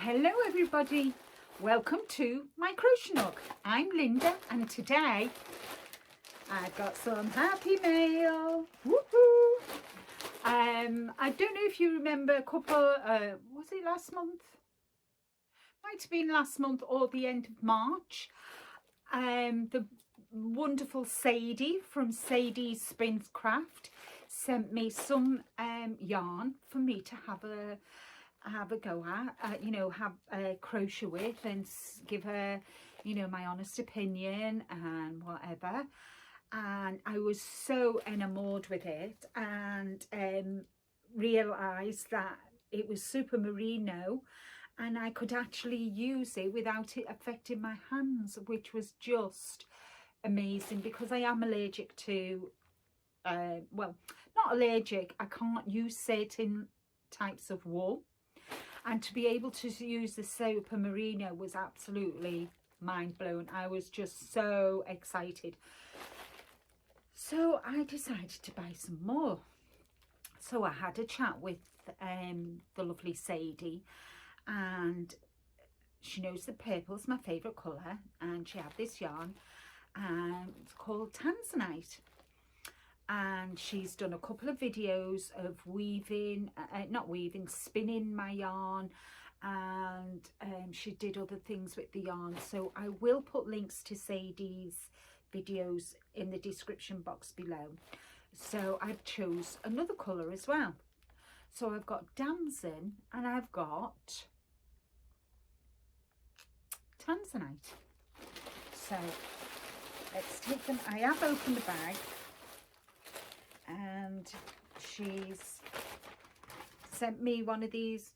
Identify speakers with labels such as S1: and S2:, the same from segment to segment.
S1: Hello everybody, welcome to my crochet nook. I'm Linda and today I've got some happy mail. Woohoo! I don't know if you remember a couple, was it last month? Might have been last month or the end of March. The wonderful Sadie from Sadie's Spincraft sent me some yarn for me to have a go at, have a crochet with and give her, my honest opinion and whatever. And I was so enamored with it and realised that it was super merino and I could actually use it without it affecting my hands, which was just amazing because I am allergic to, well, not allergic, I can't use certain types of wool. And to be able to use the super merino was absolutely mind blowing. I was just so excited. So I decided to buy some more. So I had a chat with the lovely Sadie, and she knows that purple's my favourite colour, and she had this yarn and it's called Tanzanite. And she's done a couple of videos of weaving, spinning my yarn, and she did other things with the yarn. So I will put links to Sadie's videos in the description box below. So I've chose another colour as well. So I've got damson and I've got Tanzanite. So let's take them. I have opened the bag, and she's sent me one of these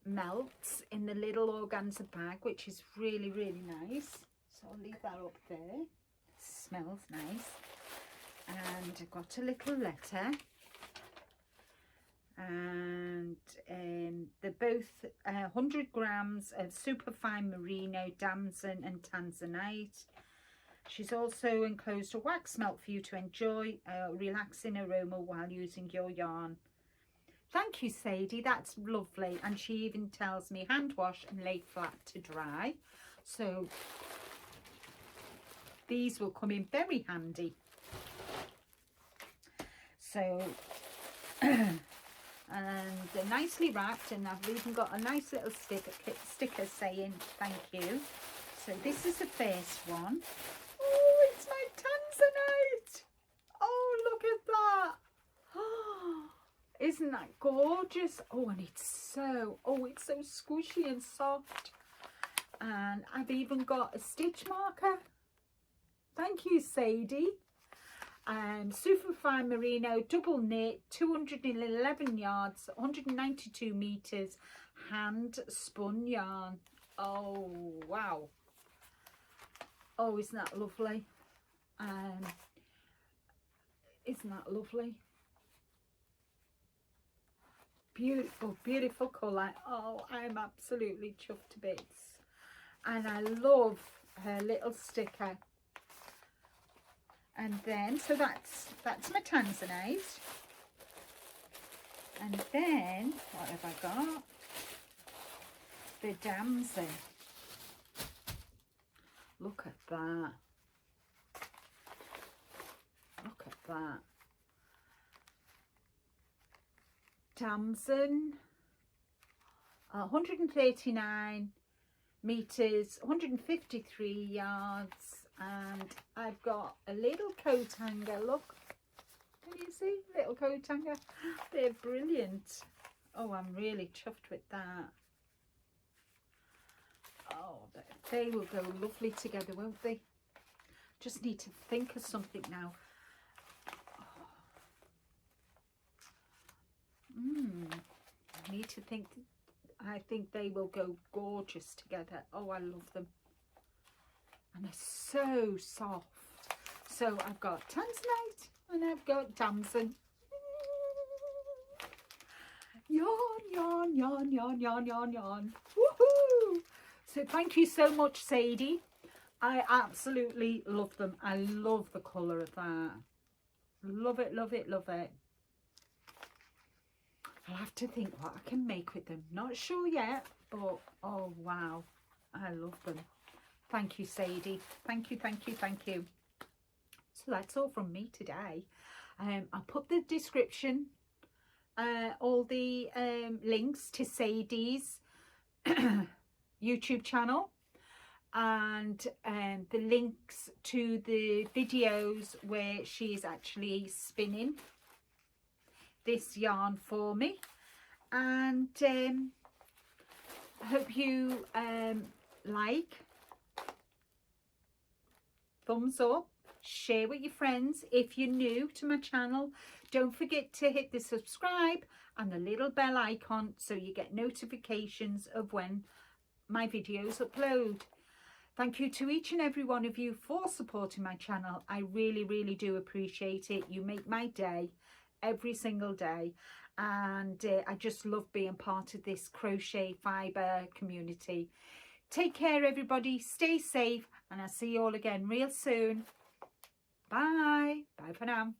S1: melts in the little organza bag, which is really nice. So I'll leave that up there. Smells nice. And I've got a little letter, and they're both 100 grams of superfine merino, damson and tanzanite. She's also enclosed a wax melt for you to enjoy a relaxing aroma while using your yarn. Thank you, Sadie, that's lovely. And she even tells me hand wash and lay flat to dry. So these will come in very handy. So, and they're nicely wrapped, and I've even got a nice little sticker saying thank you. So this is the first one. Oh, it's my Tanzanite. Oh, look at that. Oh, isn't that gorgeous? Oh, and it's so squishy and soft. And I've even got a stitch marker. Thank you, Sadie. Superfine merino, double knit, 211 yards, 192 meters, hand spun yarn. Oh, wow. Oh, isn't that lovely? Isn't that lovely? Beautiful colour. Oh, I'm absolutely chuffed to bits. And I love her little sticker. And then, so that's my Tanzanite. And then, what have I got? The damson. Look at that. Look at that. Damson. 139 meters, 153 yards. And I've got a little coat hanger. Look. Can you see? Little coat hanger. They're brilliant. Oh, I'm really chuffed with that. Oh, they will go lovely together, won't they? Just need to think of something now. I need to think. I think they will go gorgeous together. Oh, I love them. And they're so soft. So I've got Tanzanite and I've got damson. Yarn. Woohoo! So thank you so much, Sadie. I absolutely love them. I love the colour of that. Love it. I'll have to think what I can make with them. Not sure yet. But oh wow, I love them. Thank you, Sadie. Thank you, thank you, thank you. So that's all from me today. I'll put the description, all the links to Sadie's YouTube channel, and the links to the videos where she's actually spinning this yarn for me. And I hope you like, thumbs up, share with your friends. If you're new to my channel, don't forget to hit the subscribe and the little bell icon so you get notifications of when my videos upload. Thank you to each and every one of you for supporting my channel. I really do appreciate it. You make my day every single day, and I just love being part of this crochet fibre community. Take care, everybody. Stay safe, and I'll see you all again real soon. Bye. Bye for now.